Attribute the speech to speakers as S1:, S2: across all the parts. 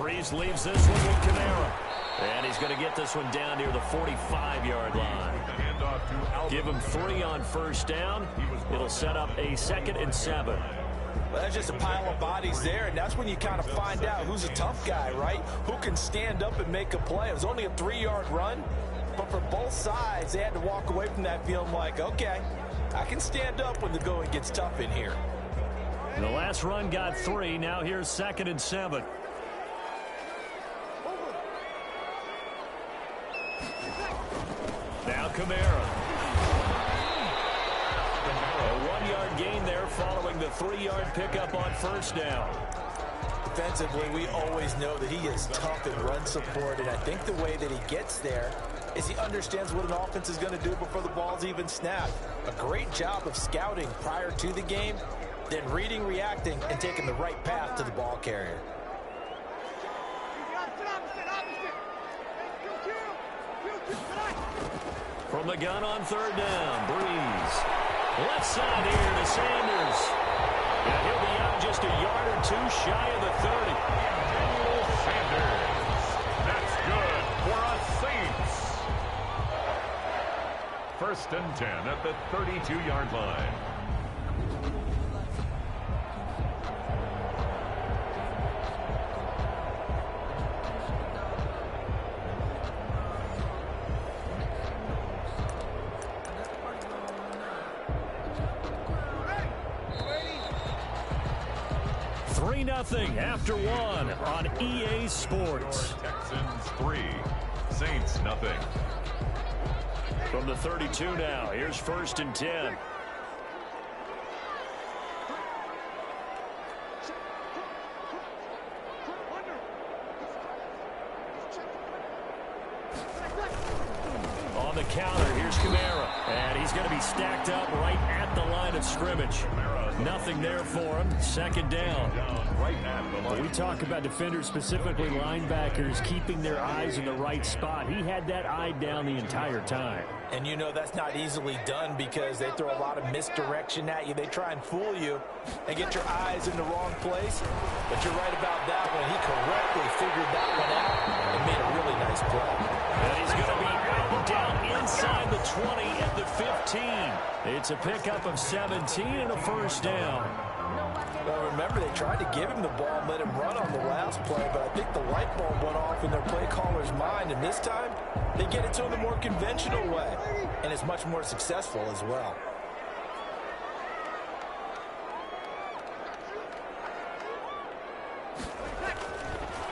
S1: Breeze leaves this one with Kamara. And he's going to get this one down near the 45-yard line. Give him 3 on first down. It'll set up a 2nd and 7.
S2: Well, that's just a pile of bodies there, and that's when you kind of find out who's a tough guy, right? Who can stand up and make a play. It was only a 3-yard run, but for both sides, they had to walk away from that feeling like, okay, I can stand up when the going gets tough in here.
S1: The last run got 3. Now here's 2nd and 7. Now Kamara. A 1-yard gain there following the 3-yard pickup on first down.
S2: Defensively, we always know that he is tough in run support, and I think the way that he gets there is he understands what an offense is going to do before the ball's even snapped. A great job of scouting prior to the game, then reading, reacting, and taking the right path to the ball carrier.
S1: From the gun on 3rd down, Breeze. Left side here to Sanders. And he'll be out just a yard or 2 shy of the 30.
S3: Sanders. That's good for a Saints. 1st and 10 at the 32-yard line.
S1: Nothing after 1 on EA Sports.
S3: Texans 3, Saints nothing.
S1: From the 32 now, here's 1st and 10. On the counter, here's Kamara. And he's going to be stacked up right at the line of scrimmage. Nothing there for him. 2nd down. We talk about defenders, specifically linebackers, keeping their eyes in the right spot. He had that eye down the entire time.
S2: And you know that's not easily done because they throw a lot of misdirection at you. They try and fool you and get your eyes in the wrong place. But you're right about that one. He correctly figured that one out and made a really nice play.
S1: And he's going to be out down inside the 20 at the 15. It's a pickup of 17 and a 1st down.
S2: Well, remember, they tried to give him the ball and let him run on the last play, but I think the light bulb went off in their play caller's mind, and this time they get it to him the more conventional way, and it's much more successful as well.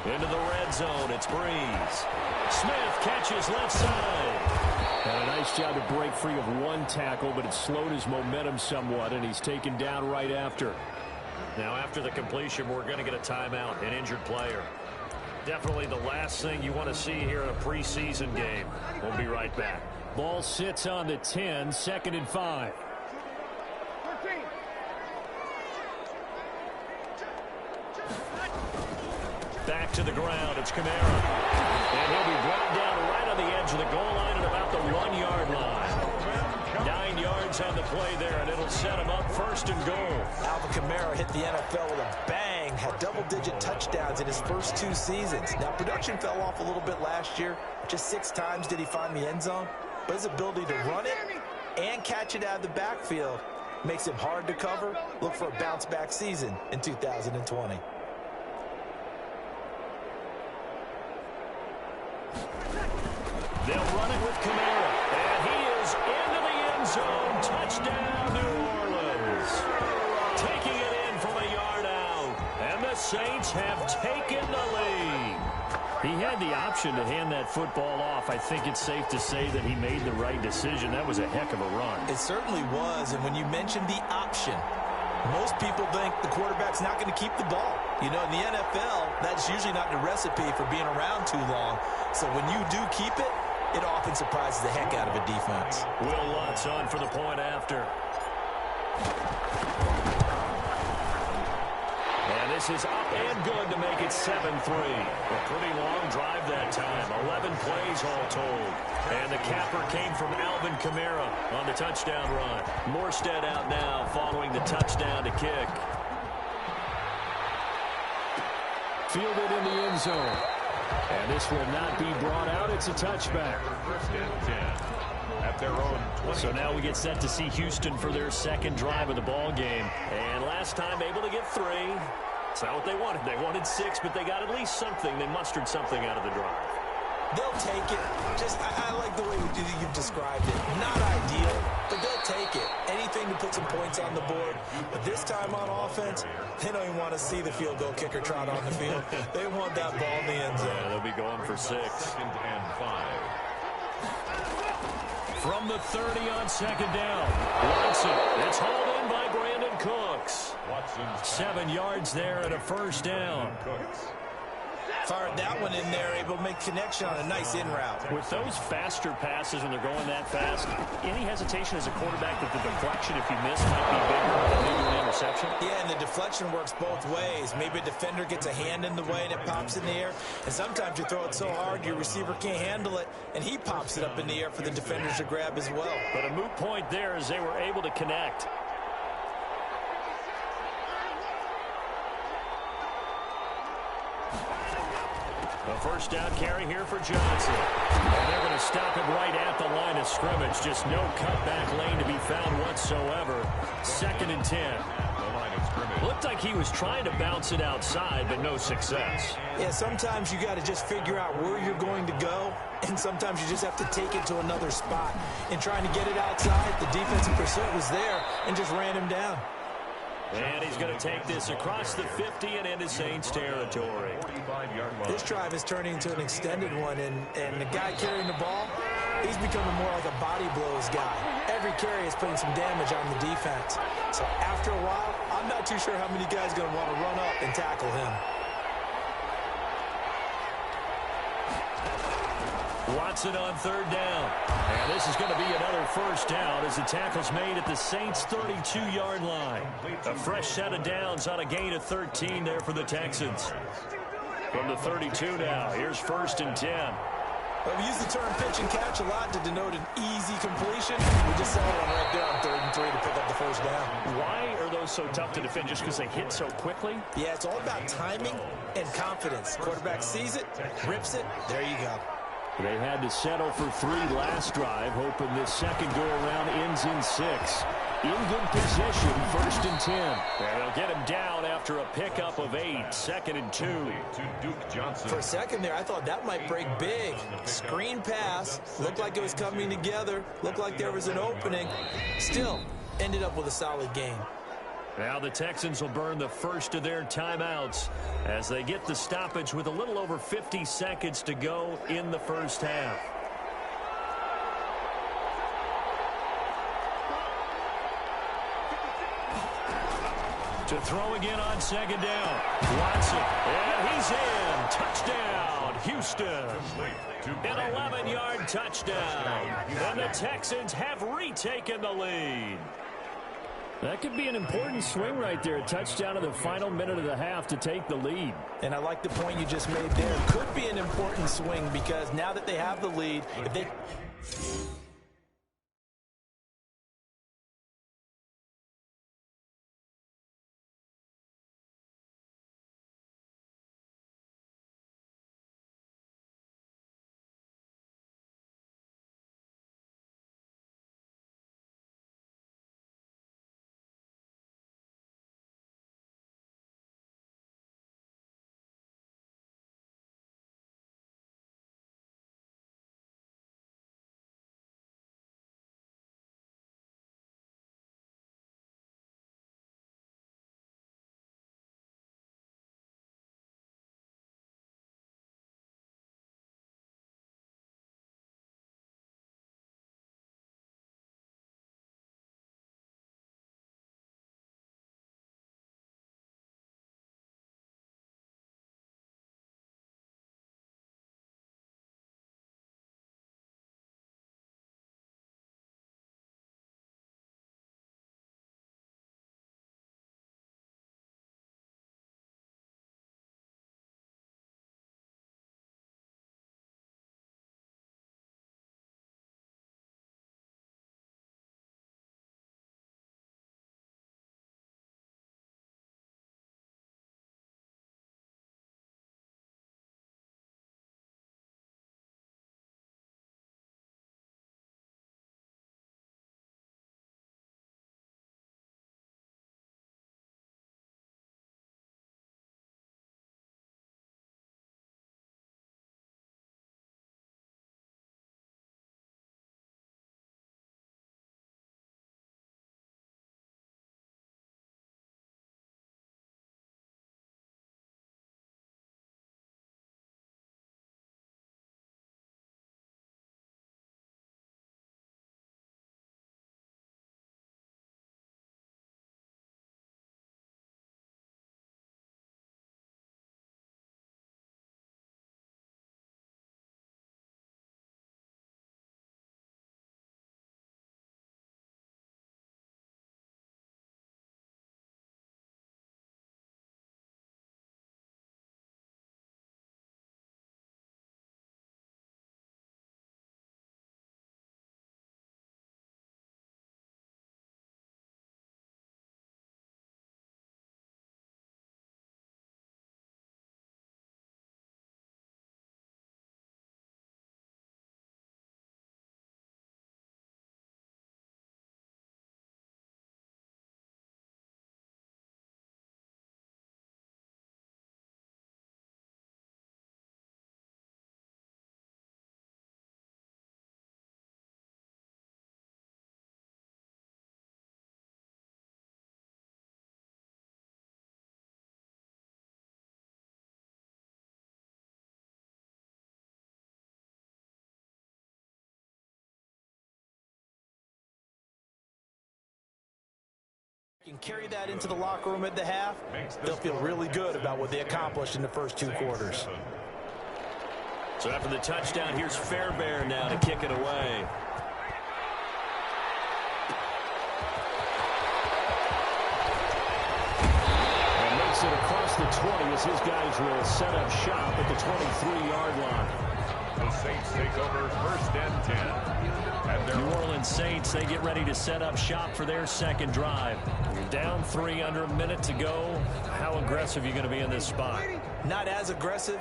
S1: Into the red zone, it's Breeze. Smith catches left side. And a nice job to break free of 1 tackle, but it slowed his momentum somewhat, and he's taken down right after. Now, after the completion, we're going to get a timeout, an injured player. Definitely the last thing you want to see here in a preseason game. We'll be right back. Ball sits on the 10, 2nd and 5. Back to the ground, it's Kamara. And he'll be brought down right on the edge of the goal line at about the 1-yard line. 9 yards on the play there, and it'll set him up 1st and goal.
S2: Alvin Kamara hit the NFL with a bang, had double-digit touchdowns in his first 2 seasons. Now, production fell off a little bit last year. Just 6 times did he find the end zone. But his ability to run it and catch it out of the backfield makes him hard to cover. Look for a bounce-back season in 2020.
S1: They'll run it with Kamara, and he is into the end zone. Touchdown, New Orleans. Taking it in from a yard out, and the Saints have taken the lead. He had the option to hand that football off. I think it's safe to say that he made the right decision. That was a heck of a run.
S2: It certainly was, and when you mentioned the option, most people think the quarterback's not going to keep the ball. You know, in the NFL, that's usually not the recipe for being around too long. So when you do keep it, it often surprises the heck out of a defense.
S1: Will Lutz on for the point after. And this is up and good to make it 7-3. A pretty long drive that time. 11 plays all told. And the capper came from Alvin Kamara on the touchdown run. Morstead out now following the touchdown to kick. Fielded in the end zone. And this will not be brought out. It's a touchback.
S3: First and 10 at their own 20.
S1: So now we get set to see Houston for their second drive of the ball game. And last time able to get 3. It's not what they wanted. They wanted 6, but they got at least something. They mustered something out of the drive.
S2: They'll take it. I like the way you've described it. Not ideal, but they'll take it. Anything to put some points on the board. But this time on offense, they don't even want to see the field goal kicker trot on the field. They want that ball in the end zone.
S1: Yeah, they'll be going for 6.
S3: Second and 5.
S1: From the 30 on second down. Watson. It's hauled in by Brandon Cooks. 7 yards there and a first down.
S2: Fired that one in there, able to make connection on a nice in route.
S1: With those faster passes when they're going that fast, any hesitation as a quarterback that the deflection, if you miss, might be bigger than maybe an interception?
S2: Yeah, and the deflection works both ways. Maybe a defender gets a hand in the way and it pops in the air. And sometimes you throw it so hard your receiver can't handle it, and he pops it up in the air for the defenders to grab as well.
S1: But a moot point there as they were able to connect. A first down carry here for Johnson. And they're going to stop it right at the line of scrimmage. Just no cutback lane to be found whatsoever. 2nd and 10.
S3: The line of scrimmage.
S1: Looked like he was trying to bounce it outside, but no success.
S2: Yeah, sometimes you got to just figure out where you're going to go, and sometimes you just have to take it to another spot. In trying to get it outside, the defensive pursuit was there and just ran him down.
S1: And he's going to take this across the 50 and into Saints territory.
S2: This drive is turning into an extended one, and the guy carrying the ball, he's becoming more like a body blows guy. Every carry is putting some damage on the defense. So after a while, I'm not too sure how many guys are going to want to run up and tackle him.
S1: Watson on 3rd down. And this is going to be another first down as the tackle's made at the Saints' 32-yard line. A fresh set of downs on a gain of 13 there for the Texans. From the 32 now, here's 1st and 10.
S2: Well, we use the term pitch and catch a lot to denote an easy completion. We just saw one right there on 3rd and 3 to pick up the first down.
S1: Why are those so tough to defend? Just because they hit so quickly?
S2: Yeah, it's all about timing and confidence. Quarterback sees it, rips it, there you go.
S1: They had to settle for 3 last drive, hoping this second go-around ends in 6. In good position, 1st and 10. And they'll get him down after a pickup of 8. 2nd and 2.
S3: To Duke Johnson.
S2: For a second there, I thought that might break big. Screen pass. Looked like it was coming together. Looked like there was an opening. Still, ended up with a solid game.
S1: Now the Texans will burn the first of their timeouts as they get the stoppage with a little over 50 seconds to go in the first half. To throw again on 2nd down. Watson, and he's in. Touchdown, Houston. An 11-yard touchdown. And the Texans have retaken the lead. That could be an important swing right there. A touchdown in the final minute of the half to take the lead.
S2: And I like the point you just made there. Could be an important swing because now that they have the lead, if they can carry that into the locker room at the half, they'll feel really good about what they accomplished in the first 2 quarters.
S1: So after the touchdown, here's Fairbairn now to kick it away. And makes it across the 20 as his guys will set up shop at the 23-yard line.
S3: The Saints take over 1st and 10. And
S1: New Orleans Saints, they get ready to set up shop for their second drive. You're down 3, under a minute to go. How aggressive are you going to be in this spot?
S2: Not as aggressive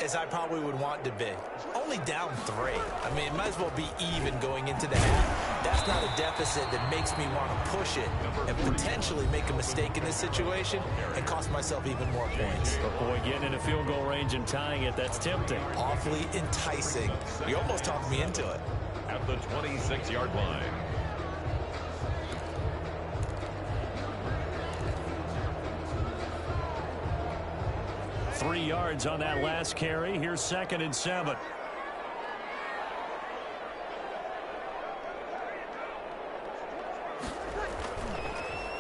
S2: as I probably would want to be. Only down 3. I mean, it might as well be even going into the half. That's not a deficit that makes me want to push it and potentially make a mistake in this situation and cost myself even more points.
S1: But boy, getting in a field goal range and tying it, that's tempting.
S2: Awfully enticing. You almost talked me into it.
S3: At the 26-yard line.
S1: Three yards on that last carry. Here's 2nd and 7.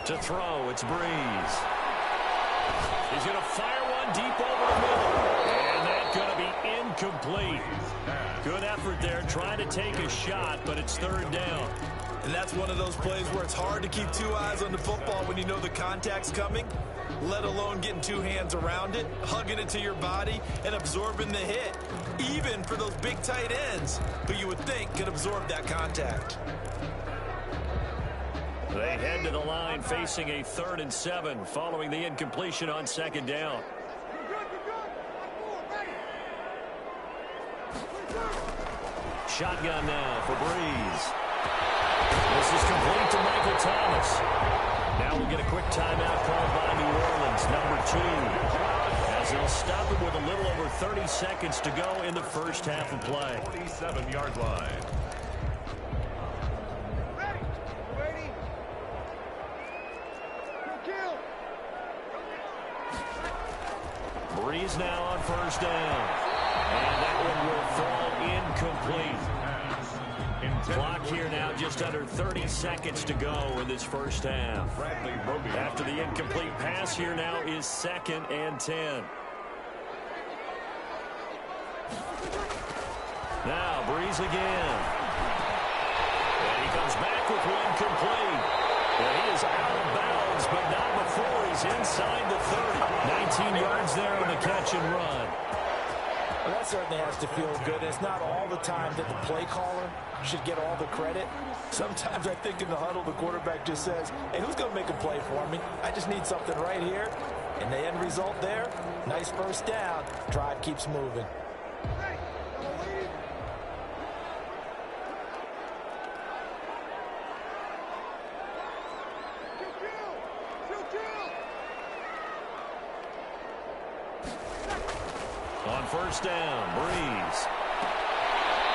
S1: To throw, it's Breeze. He's going to fire one deep over the middle. And that's going to be incomplete. Good effort there, trying to take a shot, but it's 3rd down.
S2: And that's one of those plays where it's hard to keep 2 eyes on the football when you know the contact's coming, let alone getting 2 hands around it, hugging it to your body, and absorbing the hit, even for those big tight ends who you would think could absorb that contact.
S1: They head to the line facing a 3rd and 7 following the incompletion on 2nd down. Shotgun now for Breeze. This is complete to Michael Thomas. Now we'll get a quick timeout called by New Orleans, number 2. As they'll stop it with a little over 30 seconds to go in the first half of play.
S3: 27-yard line.
S1: Breeze now on 1st down. And that one will fall incomplete. Clock here now just under 30 seconds to go in this first half. After the incomplete pass, here now is 2nd and 10. Now Breeze again. And he comes back with one complete. And he is out of bounds, but not before he's inside the 30. 19 yards there on the catch and run.
S2: Well, that certainly has to feel good. It's not all the time that the play caller should get all the credit. Sometimes I think in the huddle, the quarterback just says, hey, who's going to make a play for me? I just need something right here. And the end result there, nice 1st down. Drive keeps moving.
S1: On 1st down, Breeze.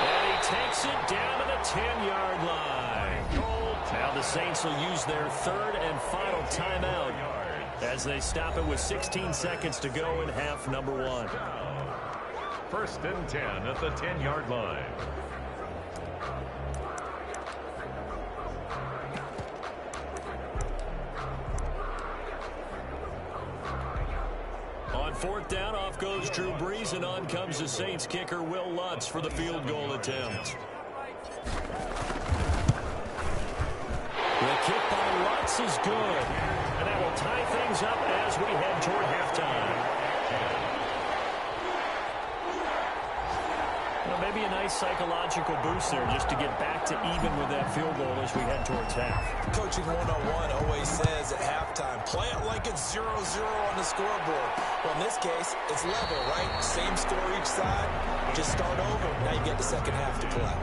S1: And he takes it down to the 10-yard line. Now the Saints will use their 3rd and final timeout as they stop it with 16 seconds to go in half number 1.
S3: 1st and 10 at the 10-yard line.
S1: On 4th down, off goes Drew Brees, and on comes the Saints kicker, Will Lutz, for the field goal attempt. The kick by Lutz is good, and that will tie things up as we head toward halftime. Well, maybe a nice psychological boost there just to get back to even with that field goal as we head towards half.
S2: Coaching 101 always says at halftime, play it like it's 0-0 on the scoreboard. Well, in this case, it's level, right? Same score each side. Just start over. Now you get the second half to play.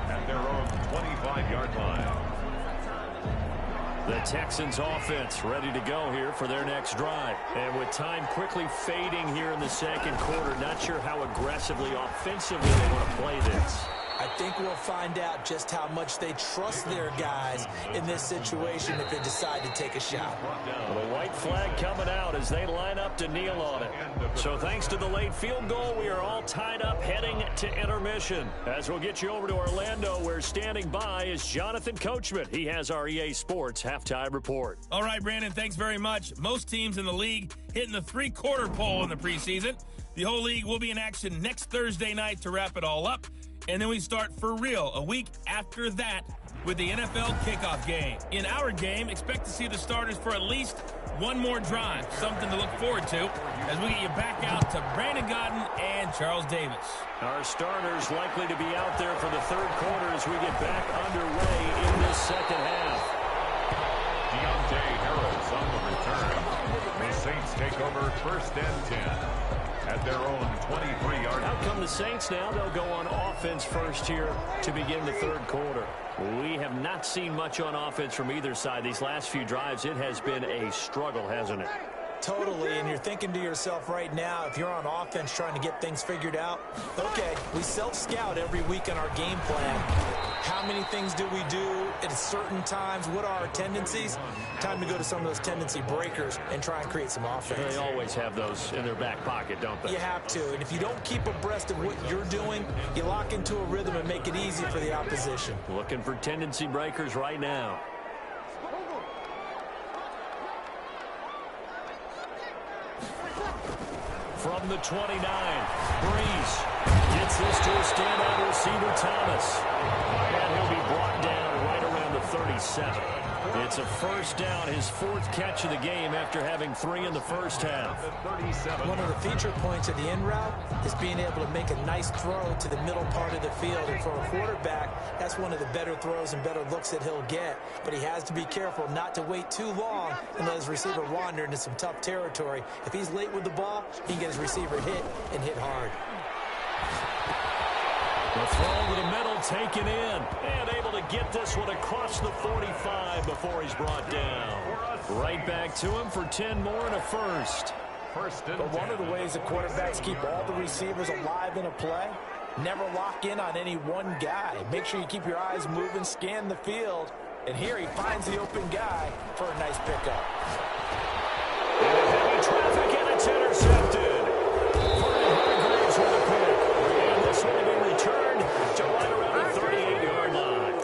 S3: At their own 25-yard line.
S1: The Texans offense ready to go here for their next drive. And with time quickly fading here in the second quarter, not sure how aggressively, offensively they want to play this.
S2: I think we'll find out just how much they trust their guys in this situation if they decide to take a shot.
S1: Well, the white flag coming out as they line up to kneel on it. So thanks to the late field goal, we are all tied up heading to intermission. As we'll get you over to Orlando, where standing by is Jonathan Coachman. He has our EA Sports halftime report.
S4: All right, Brandon, thanks very much. Most teams in the league hitting the three-quarter pole in the preseason. The whole league will be in action next Thursday night to wrap it all up. And then we start for real a week after that with the NFL kickoff game. In our game, expect to see the starters for at least one more drive, something to look forward to as we get you back out to Brandon Godden and Charles Davis.
S1: Our starters likely to be out there for the third quarter as we get back underway in this second half.
S3: Deontay Harris on the return. The Saints take over 1st and 10 at their own 23-yard.
S1: Out come the Saints now. They'll go on offense first here to begin the third quarter. We have not seen much on offense from either side. These last few drives, it has been a struggle, hasn't it?
S2: Totally, and you're thinking to yourself right now, if you're on offense trying to get things figured out, okay, we self-scout every week in our game plan. How many things do we do at certain times? What are our tendencies? Time to go to some of those tendency breakers and try and create some offense.
S1: They always have those in their back pocket, don't they?
S2: You have to, and if you don't keep abreast of what you're doing, you lock into a rhythm and make it easy for the opposition.
S1: Looking for tendency breakers right now. From the 29, Breeze gets this to a standout receiver, Thomas. And he'll be brought down right around the 37. It's a first down, his 4th catch of the game after having 3 in the first half.
S2: One of the feature points of the in route is being able to make a nice throw to the middle part of the field. And for a quarterback, that's one of the better throws and better looks that he'll get. But he has to be careful not to wait too long and let his receiver wander into some tough territory. If he's late with the ball, he can get his receiver hit and hit hard.
S1: The throw to the middle taken in. And able to get this one across the 45 before he's brought down. Right back to him for 10 more and a first.
S2: But one of the ways the quarterbacks keep all the receivers alive in a play, never lock in on any one guy. Make sure you keep your eyes moving, scan the field. And here he finds the open guy for a nice pickup.
S1: Heavy traffic, and it's intercepted. Hargraves with a pick. And this will be returned to right around the 38-yard line.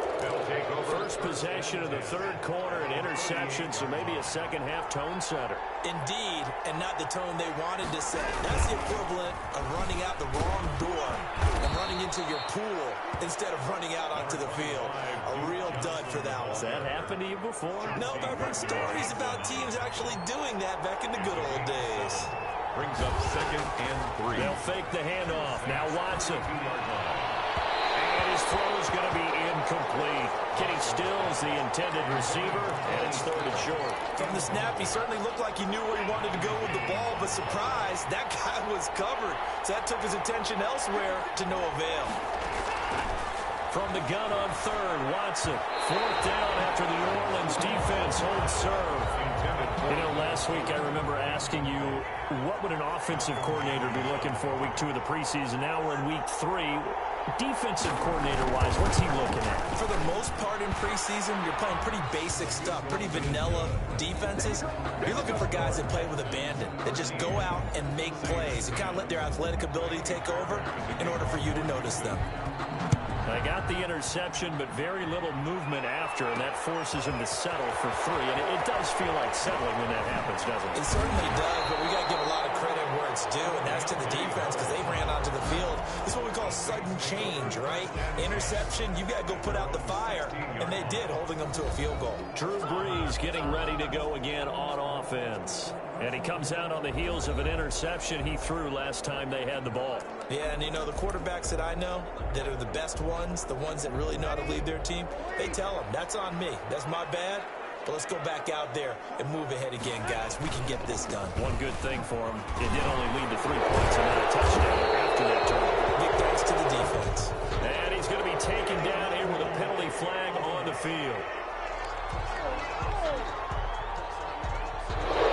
S1: First possession of the third quarter, an interception, so maybe a second-half tone setter.
S2: Indeed, and not the tone they wanted to set. That's the equivalent of running out the wrong door and running into your pool instead of running out onto the field. A real dud for that one.
S1: Has that happened to you before?
S2: No, but I've heard stories about teams actually doing that back in the good old days.
S3: Brings up 2nd and 3.
S1: They'll fake the handoff. Now Watson. And his throw is going to be incomplete. Kenny Stills, the intended receiver, and it's 3rd and short.
S2: From the snap, he certainly looked like he knew where he wanted to go with the ball, but surprise, that guy was covered. So that took his attention elsewhere to no avail.
S1: From the gun on 3rd, Watson. 4th down after the New Orleans defense holds serve. You know, last week I remember asking you, what would an offensive coordinator be looking for week 2 of the preseason? Now we're in week 3. Defensive coordinator-wise, what's he looking at?
S2: For the most part in preseason, you're playing pretty basic stuff, pretty vanilla defenses. You're looking for guys that play with abandon, that just go out and make plays and kind of let their athletic ability take over in order for you to notice them.
S1: They got the interception, but very little movement after, and that forces him to settle for 3. And it does feel like settling when that happens, doesn't it?
S2: It certainly does, but we got to give a lot of credit where it's due, and that's to the defense because they ran onto the field. This is what we call sudden change, right? Interception, you got to go put out the fire, and they did, holding them to a field goal.
S1: Drew Brees getting ready to go again on offense. And he comes out on the heels of an interception he threw last time they had the ball.
S2: Yeah, and you know, the quarterbacks that I know that are the best ones, the ones that really know how to lead their team, they tell them, that's on me. That's my bad. But let's go back out there and move ahead again, guys. We can get this done.
S1: One good thing for him, it did only lead to 3 points and not a touchdown after that turnover.
S2: Big thanks to the defense.
S1: And he's going to be taken down here with a penalty flag on the field.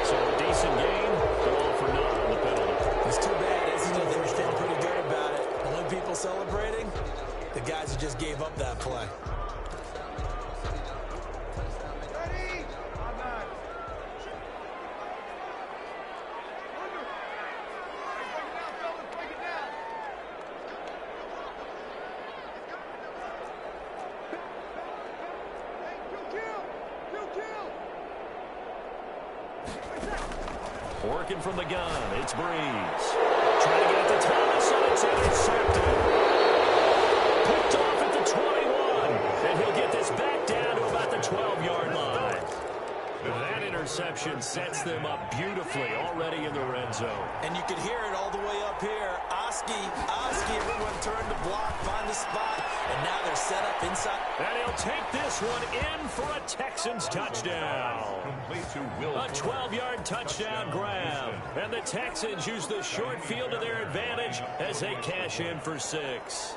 S1: So a decent game, but all for naught on the penalty.
S2: It's too bad, isn't it? They were feeling pretty good about it. And when people celebrating, the guys are give up that play.
S1: Working from the gun, it's Breeze. Trying to get it to Thomas, and it's intercepted. Picked off at the 21, and he'll get this back down to about the 12-yard line. That interception sets them up beautifully already in the red zone.
S2: And you could hear it all the way up here. Oski, everyone turned to block, find a spot, and now they're set up inside.
S1: And he'll take this one in for a Texans touchdown. A 12-yard touchdown grab. And the Texans use the short field to their advantage as they cash in for 6.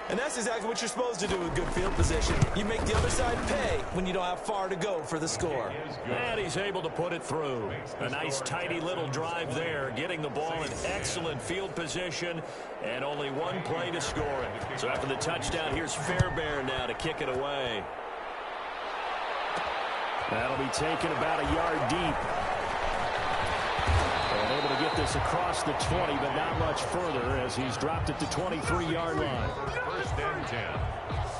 S2: And that's exactly what you're supposed to do with good field position. You make the other side pay when you don't have far to go for the score.
S1: And he's able to put it through. A nice, tidy little drive there, getting the ball in excellent field position, and only one play to score it. So after the touchdown, here's Fairbairn now to kick it away. That'll be taken about a yard deep. And able to get this across the 20, but not much further as he's dropped it to 23-yard line.
S3: First and 10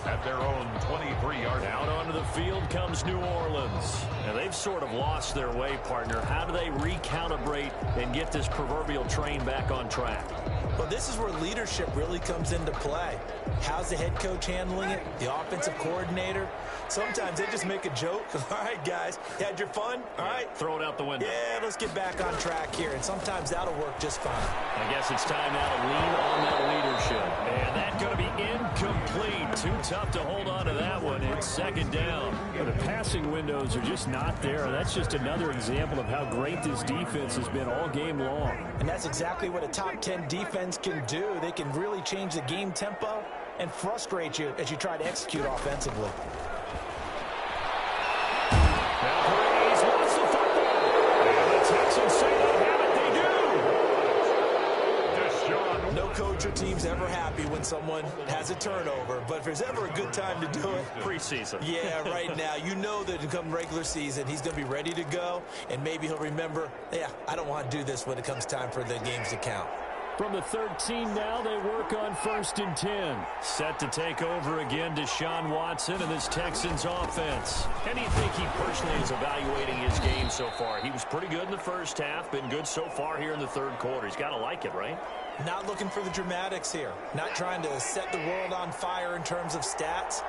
S3: at their own 23-yard line.
S1: Out onto the field comes New Orleans. And they've sort of lost their way, partner. How do they recalibrate and get this proverbial train back on track?
S2: Well, this is where leadership really comes into play. How's the head coach handling it? The offensive coordinator? Sometimes they just make a joke. All right, guys, you had your fun? All right.
S1: Throw it out the window.
S2: Yeah, let's get back on track here. And sometimes that'll work just fine.
S1: I guess it's time now to lean on that leadership. And that's going to be incomplete. Too tough to hold on to that one. It's second down. But the passing windows are just not there. That's just another example of how great this defense has been all game long.
S2: And that's exactly what a top 10 defense can do. They can really change the game tempo and frustrate you as you try to execute offensively.
S1: Now Breeze wants the football. And the Texans say they have it. They do.
S2: No coach or team's ever happy when someone has a turnover, but if there's ever a good time to do it,
S1: preseason.
S2: Yeah, right now. You know that come regular season, he's going to be ready to go, and maybe he'll remember, yeah, I don't want to do this when it comes time for the games to count.
S1: From the 13 now, they work on 1st and 10. Set to take over again, Deshaun Watson and this Texans offense. How do you think he personally is evaluating his game so far? He was pretty good in the first half, been good so far here in the third quarter. He's got to like it, right?
S2: Not looking for the dramatics here. Not trying to set the world on fire in terms of stats.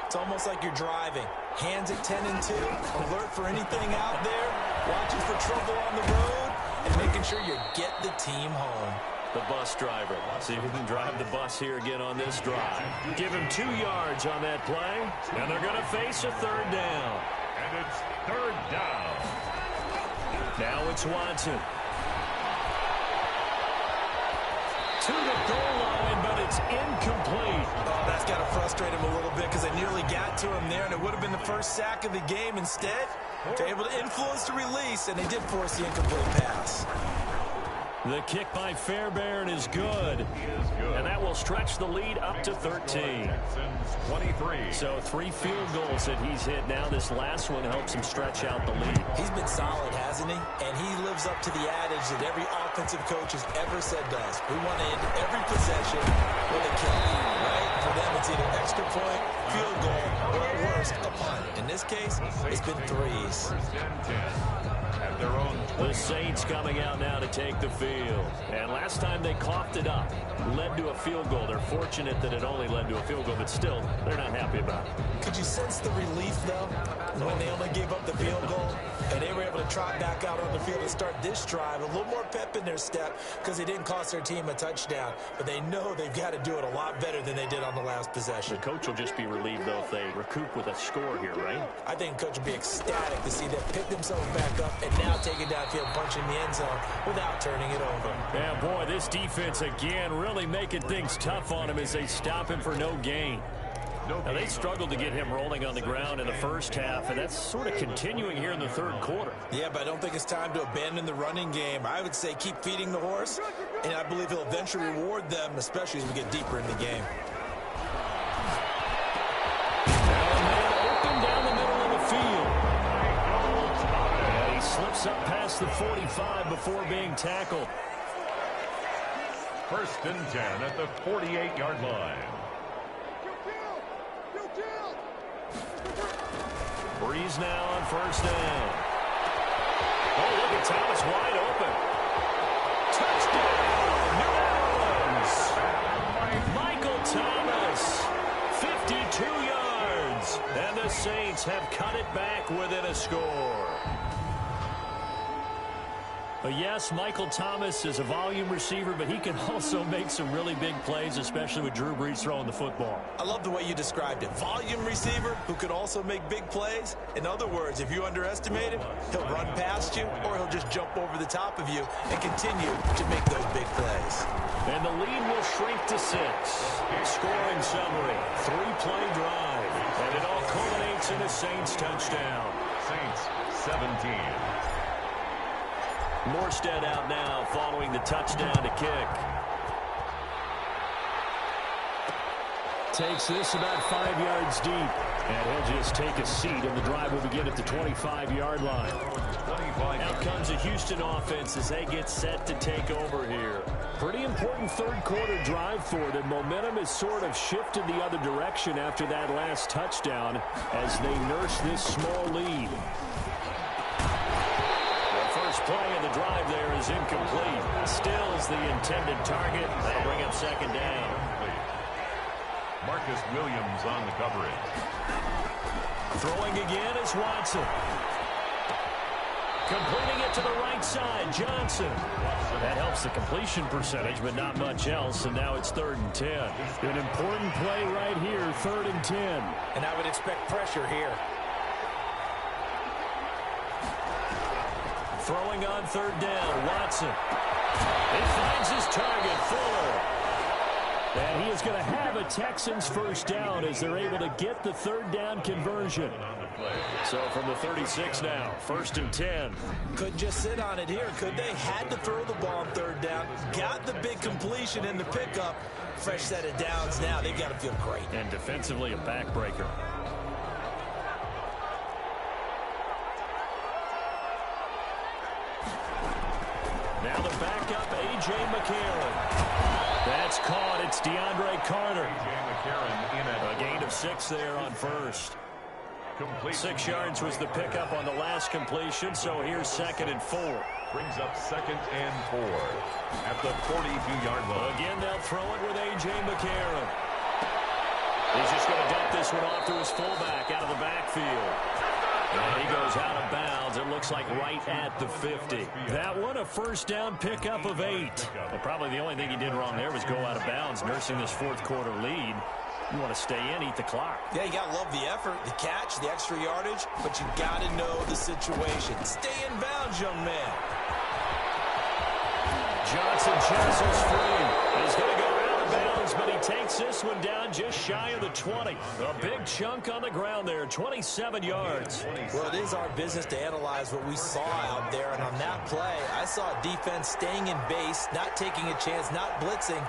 S2: It's almost like you're driving. Hands at 10 and 2, alert for anything out there, watching for trouble on the road, and making sure you get the team home.
S1: The bus driver. See if he can drive the bus here again on this drive. Give him 2 yards on that play, and they're going to face a third down.
S3: And it's third down.
S1: Now it's Watson. To the goal line, but it's incomplete.
S2: Oh, that's got to frustrate him a little bit because they nearly got to him there, and it would have been the first sack of the game. Instead, they're able to influence the release, and they did force the incomplete pass.
S1: The kick by Fairbairn is good. And that will stretch the lead up to 13.
S3: 23.
S1: So 3 field goals that he's hit now. This last one helps him stretch out the lead.
S2: He's been solid, hasn't he? And he lives up to the adage that every offensive coach has ever said does. We want to end every possession with a kick, right? For them, it's either extra point, field goal, or at worst, a punt. In this case, it's been threes.
S3: At their own.
S1: The Saints coming out now to take the field. And last time they coughed it up, led to a field goal. They're fortunate that it only led to a field goal, but still, they're not happy about it.
S2: Could you sense the relief, though, when they only gave up the field goal? And they were able to trot back out on the field and start this drive. A little more pep in their step because they didn't cost their team a touchdown. But they know they've got to do it a lot better than they did on the last possession.
S1: The coach will just be relieved, though, if they recoup with a score here, right?
S2: I think the coach will be ecstatic to see them pick themselves back up and now take it downfield, punch in the end zone without turning it over.
S1: Yeah, boy, this defense, again, really making things tough on him as they stop him for no gain. Now, they struggled to get him rolling on the ground in the first half, and that's sort of continuing here in the third quarter.
S2: Yeah, but I don't think it's time to abandon the running game. I would say keep feeding the horse, and I believe he'll eventually reward them, especially as we get deeper in the game.
S1: gets up past the 45 before being tackled.
S3: 1st and 10 at the 48-yard line.
S1: Breeze now on 1st down. Oh, look at Thomas wide open. Touchdown, New Orleans. Michael Thomas, 52 yards. And the Saints have cut it back within a score. Yes, Michael Thomas is a volume receiver, but he can also make some really big plays, especially with Drew Brees throwing the football.
S2: I love the way you described it. Volume receiver who could also make big plays. In other words, if you underestimate him, he'll run past you or he'll just jump over the top of you and continue to make those big plays.
S1: And the lead will shrink to 6. Scoring summary, 3-play drive. And it all culminates in a Saints touchdown.
S3: Saints 17.
S1: Morstead out now following the touchdown to kick. Takes this about 5 yards deep. And he'll just take a seat, and the drive will begin at the 25-yard line. Out comes the Houston offense as they get set to take over here. Pretty important third-quarter drive for them. Momentum has sort of shifted the other direction after that last touchdown as they nurse this small lead. First play of the drive there is incomplete. Stills the intended target. That'll bring up 2nd down.
S3: Marcus Williams on the coverage.
S1: Throwing again is Watson. Completing it to the right side, Johnson. That helps the completion percentage, but not much else, and now it's 3rd and 10. An important play right here, 3rd and 10.
S2: And I would expect pressure here.
S1: Throwing on 3rd down, Watson. He finds his target, Fuller. And he is going to have a Texans first down as they're able to get the 3rd down conversion. So from the 36 now, 1st and 10.
S2: Couldn't just sit on it here, could they? Had to throw the ball on 3rd down. Got the big completion in the pickup. Fresh set of downs now. They've got to feel great.
S1: And defensively a backbreaker. Now the backup, A.J. McCarron. That's caught. It's DeAndre Carter.
S3: A.J. McCarron in
S1: A gain of 6 there on 1st. 6 yards was the pickup on the last completion, so here's 2nd and 4.
S3: Brings up 2nd and 4 at the 42-yard line.
S1: Again, they'll throw it with A.J. McCarron. He's just going to dump this one off to his fullback out of the backfield. And he goes out of bounds. It looks like right at the 50. That one, a 1st down pickup of 8. Well, probably the only thing he did wrong there was go out of bounds, nursing this 4th quarter lead. You want to stay in, eat the clock.
S2: Yeah, you got to love the effort, the catch, the extra yardage, but you got to know the situation. Stay in bounds, young man.
S1: Johnson chases free. He's going to go out of bounds, but he takes this one down just shy of the 20. A big chunk on the ground there, 27 yards.
S2: Well, it is our business to analyze what we saw out there, and on that play, I saw a defense staying in base, not taking a chance, not blitzing,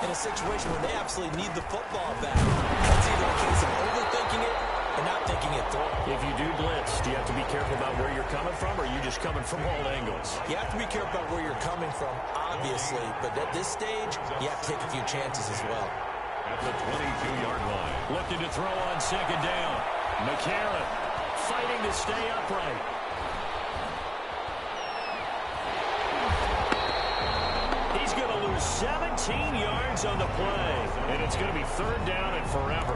S2: in a situation where they absolutely need the football back. That's either a case of overthinking it or not thinking it through.
S1: If you do blitz, do you have to be careful about where you're coming from, or are you just coming from all angles?
S2: You have to be careful about where you're coming from, obviously, but at this stage, you have to take a few chances as well.
S3: At the 22-yard line.
S1: Looking to throw on 2nd down. McCarron fighting to stay upright. He's going to lose 17 yards on the play, and it's going to be 3rd down and forever.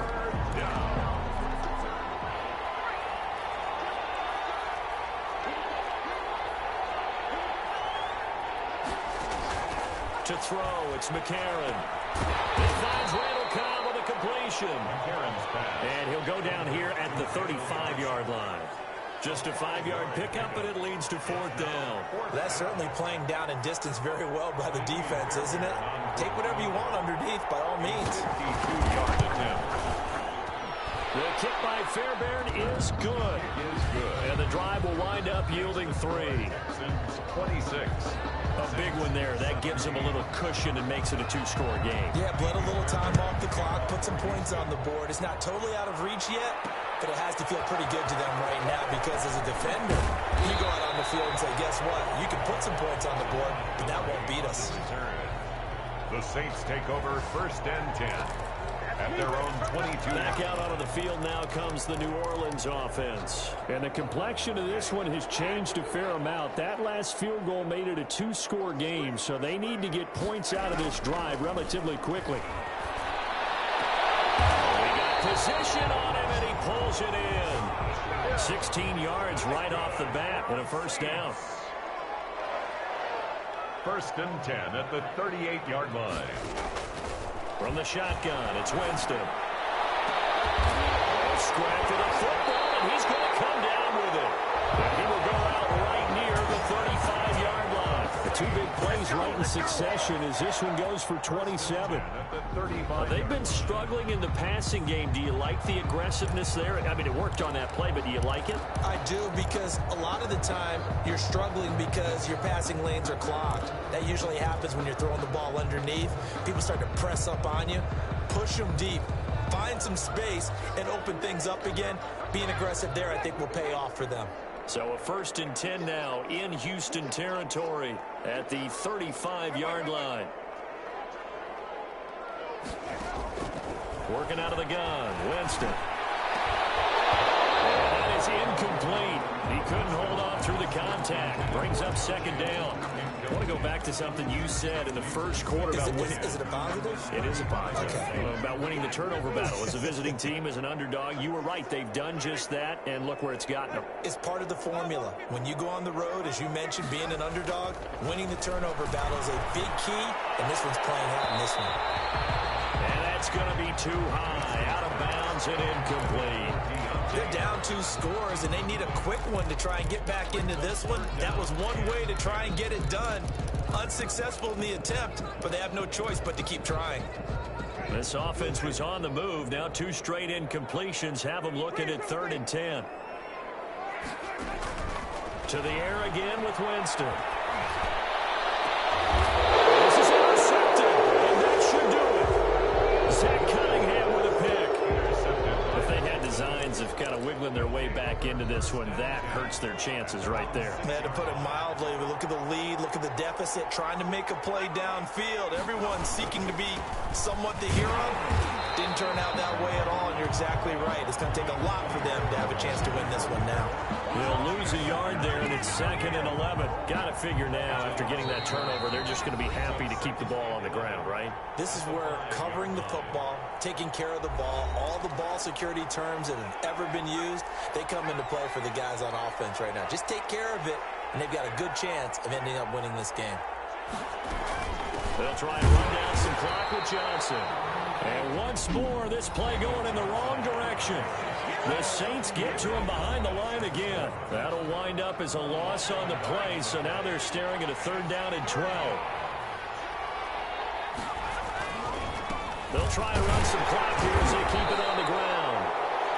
S1: To throw, it's McCarron. He finds Randall Cobb with a completion.
S3: McCarron's pass.
S1: And he'll go down here at the 35-yard line. Just a 5-yard pickup, but it leads to 4th down.
S2: That's certainly playing down in distance very well by the defense, isn't it? Take whatever you want underneath, by all means.
S3: 52-yard attempt.
S1: The kick by Fairbairn is good. And the drive will wind up yielding 3.
S3: 26.
S1: A big one there. That gives them a little cushion and makes it a 2-score game.
S2: Yeah, bled a little time off the clock, put some points on the board. It's not totally out of reach yet, but it has to feel pretty good to them right now because as a defender, You go out on the field and say, guess what? You can put some points on the board, but that won't beat us.
S3: The Saints take over 1st and 10 at their own 22.
S1: Back out onto the field now comes the New Orleans offense. And the complexion of this one has changed a fair amount. That last field goal made it a 2-score game, so they need to get points out of this drive relatively quickly. We got position on him, and he pulls it in. 16 yards right off the bat and a 1st down.
S3: 1st and 10 at the 38-yard line.
S1: From the shotgun, it's Winston. Scrapped it up football, and he's going to come down with it. And he will go out right near the 35-yard line. The 2 big plays right in succession as this one goes for 27. They've been struggling in the passing game. Do you like the aggressiveness there? I mean, it worked on that play, but do you like it?
S2: I do, because a lot of the time you're struggling because your passing lanes are clogged. That usually happens when you're throwing the ball underneath. People start to press up on you. Push them deep. Find some space and open things up again. Being aggressive there, I think, will pay off for them.
S1: So a 1st and 10 now in Houston territory at the 35-yard line. Working out of the gun, Winston. And that is incomplete. He couldn't hold on through the contact. Brings up 2nd down. I want to go back to something you said in the first quarter about winning.
S2: Is it a positive?
S1: It is a positive.
S2: Okay.
S1: About winning the turnover battle. As a visiting team, as an underdog, you were right. They've done just that, and look where it's gotten them.
S2: It's part of the formula. When you go on the road, as you mentioned, being an underdog, winning the turnover battle is a big key, and this one's playing out in this one.
S1: And that's going to be too high. Out of bounds and incomplete.
S2: They're down 2 scores, and they need a quick one to try and get back into this one. That was one way to try and get it done. Unsuccessful in the attempt, but they have no choice but to keep trying.
S1: This offense was on the move. Now 2 straight incompletions have them looking at 3rd and 10. To the air again with Winston. This is intercepted, and that should do it. Zach Cunningham with a pick. If they had designs of kind of wiggling their way back into this one, that hurts their chances right there.
S2: They had to put it mildly. We look at the lead, look at the deficit, trying to make a play downfield. Everyone seeking to be somewhat the hero. Didn't turn out that way at all, and you're exactly right. It's going to take a lot for them to have a chance to win this one now.
S1: They'll lose a yard there, and it's 2nd and 11. Got to figure now, after getting that turnover, they're just going to be happy to keep the ball on the ground, right?
S2: This is where covering the football, taking care of the ball, all the ball security terms that have ever been used, they come into play for the guys on offense right now. Just take care of it, and they've got a good chance of ending up winning this game.
S1: They'll try and run down some clock with Johnson. And once more, this play going in the wrong direction. The Saints get to him behind the line again. That'll wind up as a loss on the play, so now they're staring at a 3rd down and 12. They'll try and run some clock here as they keep it on the ground.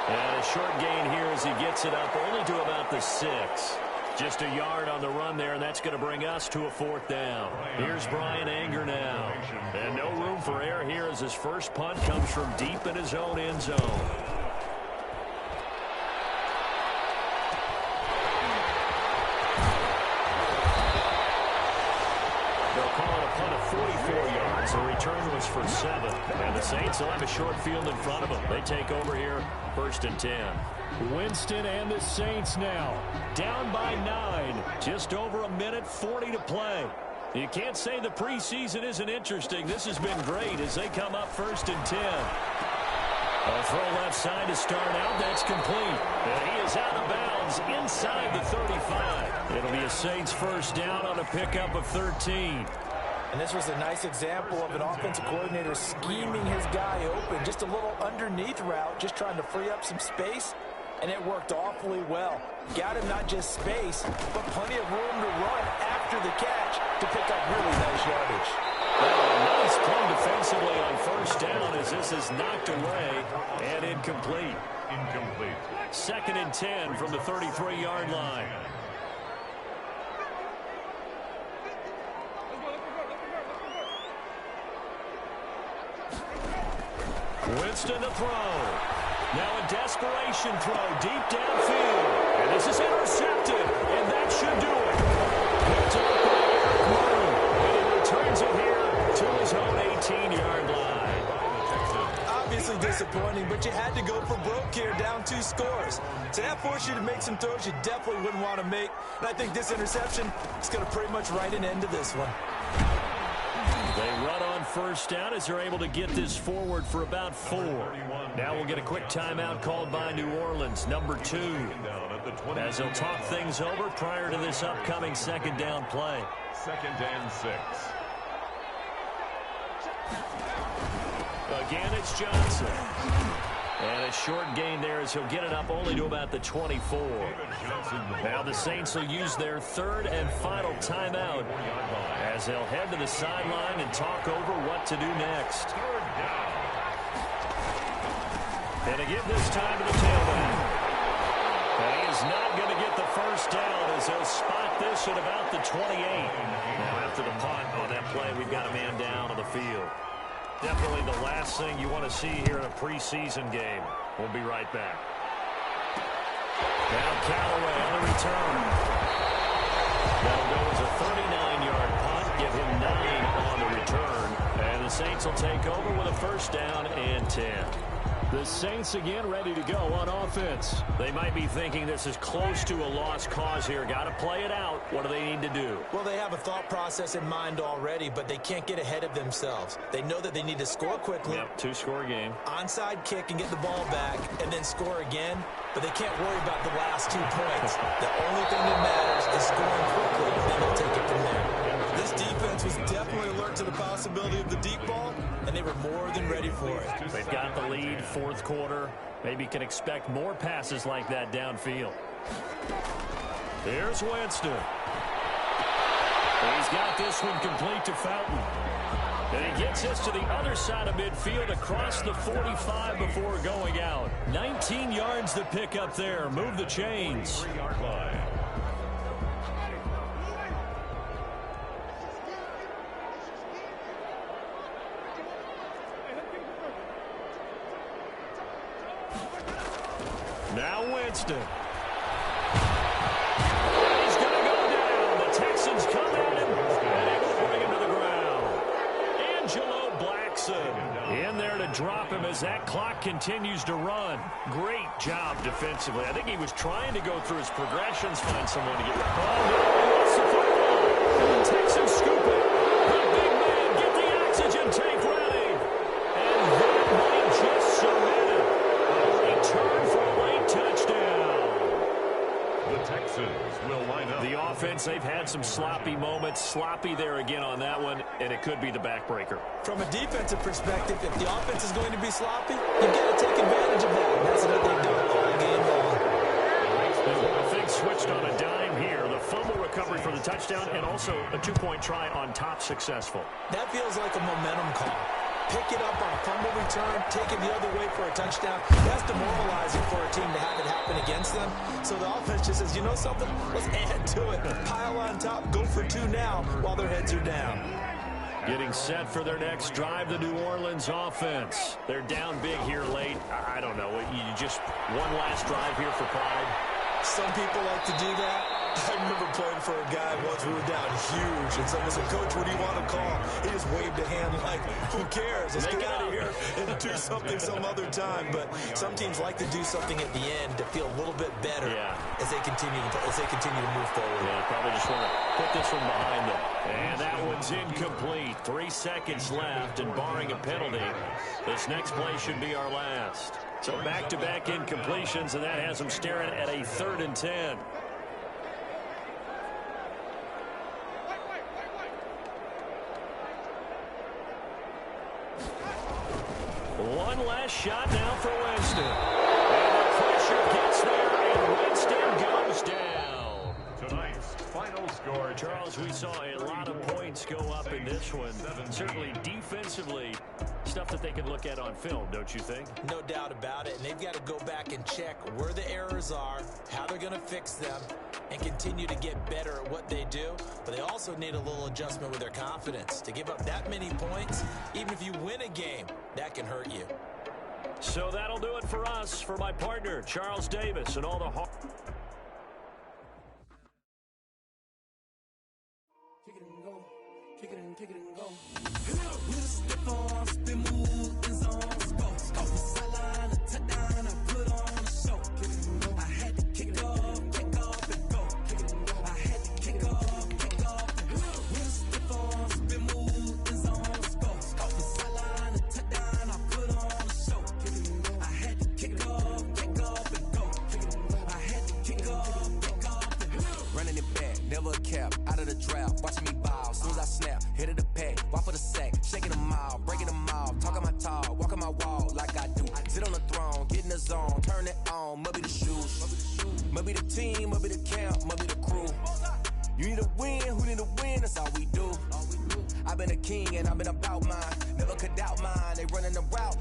S1: And a short gain here as he gets it up only to about the 6. Just a yard on the run there, and that's going to bring us to a 4th down. Here's Brian Anger now. And no room for error here as his first punt comes from deep in his own end zone. They'll call it a punt of 44 yards. The return was for 7. And the Saints will have a short field in front of them. They take over here, 1st and 10. Winston and the Saints now down by 9. Just over a minute 40 to play. You can't say the preseason isn't interesting. This has been great as they come up 1st and 10. A throw left side to start out. That's complete. And he is out of bounds inside the 35. It'll be a Saints 1st down on a pickup of 13.
S2: And this was a nice example of an offensive coordinator scheming his guy open. Just a little underneath route, just trying to free up some space. And it worked awfully well. Got him not just space, but plenty of room to run after the catch to pick up really nice yardage.
S1: Nice play defensively on 1st down as this is knocked away and incomplete. 2nd and 10 from the 33-yard line. Winston to throw. Now a desperation throw deep downfield. And This is intercepted, and that should do it. Picked up by Eric Moon, and he returns it here to his own 18-yard line.
S2: Obviously disappointing, but you had to go for broke here, down 2 scores. So that forced you to make some throws you definitely wouldn't want to make. And I think this interception is going to pretty much write an end to this one.
S1: They run on first down as they're able to get this forward for about 4. Now we'll get a quick timeout called by New Orleans, number 2, as they'll talk things over prior to this upcoming second down play.
S3: 2nd and 6.
S1: Again, it's Johnson. And a short gain there as he'll get it up only to about the 24. Now the Saints will use their 3rd and final timeout as they'll head to the sideline and talk over what to do next. And to give this time to the tailback. And he is not going to get the first down as they'll spot this at about the 28. Now after the punt on that play, we've got a man down on the field. Definitely the last thing you want to see here in a preseason game. We'll be right back. Now Callaway on the return. That'll go as a 39-yard punt. Give him 9 on the return. And the Saints will take over with a first down and 10. The Saints again ready to go on offense. They might be thinking this is close to a lost cause here. Got to play it out. What do they need to do?
S2: Well, they have a thought process in mind already, but they can't get ahead of themselves. They know that they need to score quickly.
S1: Yep, 2-score game.
S2: Onside kick and get the ball back, and then score again. But they can't worry about the last 2 points. The only thing that matters is scoring quickly, and then they'll take it from there. This defense was definitely alert to the possibility of the deep ball, and they were more than ready for it.
S1: They've got the lead, 4th quarter. Maybe can expect more passes like that downfield. Here's Winston. He's got this one complete to Fountain. And he gets this to the other side of midfield across the 45 before going out. 19 yards to pick up there. Move the chains.
S3: 3-yard line.
S1: Now Winston. He's going to go down. The Texans come at him, and they will bring him to the ground. Angelo Blackson in there to drop him as that clock continues to run. Great job defensively. I think he was trying to go through his progressions, find someone to get rid of. Oh, no, he lost the football. The Texans scoop it. The big man, get the oxygen tank ready. And that might just submit it. A return for a late touchdown.
S3: The Texans will line up.
S1: The offense, they've had some sloppy moments. Sloppy there again on that one, and it could be the backbreaker.
S2: From a defensive perspective, if the offense is going to be sloppy, you've got to take advantage of that. And that's what they've done all game long.
S1: Things switched on a dime here. The fumble recovery for the touchdown and also a 2-point try on top successful.
S2: That feels like a momentum call. Pick it up on a fumble return, take it the other way for a touchdown. That's demoralizing for a team to have it happen against them. So the offense just says, you know something? Let's add to it. Pile on top, go for 2 now while their heads are down.
S1: Getting set for their next drive, the New Orleans offense. They're down big here late. I don't know. You just one last drive here for pride.
S2: Some people like to do that. I remember playing for a guy once. We were down huge, and someone said, "Coach, what do you want to call?" He just waved a hand like, "Who cares? Let's get out of here and do something some other time." But some teams like to do something at the end to feel a little bit better as they continue to move forward.
S1: Yeah, probably just want to put this one behind them. And that one's incomplete. 3 seconds left, and barring a penalty, this next play should be our last. So back-to-back incompletions, and that has them staring at a 3rd and 10. One last shot now for Winston. And the pressure gets there, and Winston goes down.
S3: Tonight's final score.
S1: Charles, we saw a lot of points go up in this one. Certainly defensively, stuff that they can look at on film, don't you think?
S2: No doubt about it. And they've got to go back and check where the errors are, how they're going to fix them, and continue to get better at what they do. But they also need a little adjustment with their confidence. To give up that many points, even if you win a game, that can hurt you.
S1: So that'll do it for us. For my partner, Charles Davis, and all the hard...
S5: kick it and go. With a stiff arm, spin move, in zones, go. Off the sideline, a touchdown, I put on a show. I had to kick off and go. I had to kick off and go. With a stiff arm, spin move, in zones, go. Off the sideline, a touchdown, I put on a show. I had to kick off and go. I had to kick off and go.
S6: Running it back, never a cap, out of the drought, watching me ball. Soon as I snap, hit of the pack, walk for the sack, shaking them all, breaking them all, talking my talk, walking my wall like I do. Sit on the throne, get in the zone, turn it on, must be the shoes, must be the team, must be the camp, must be the crew. You need a win, who need a win, that's all we do. I've been a king and I've been about mine, never could doubt mine, they running the route.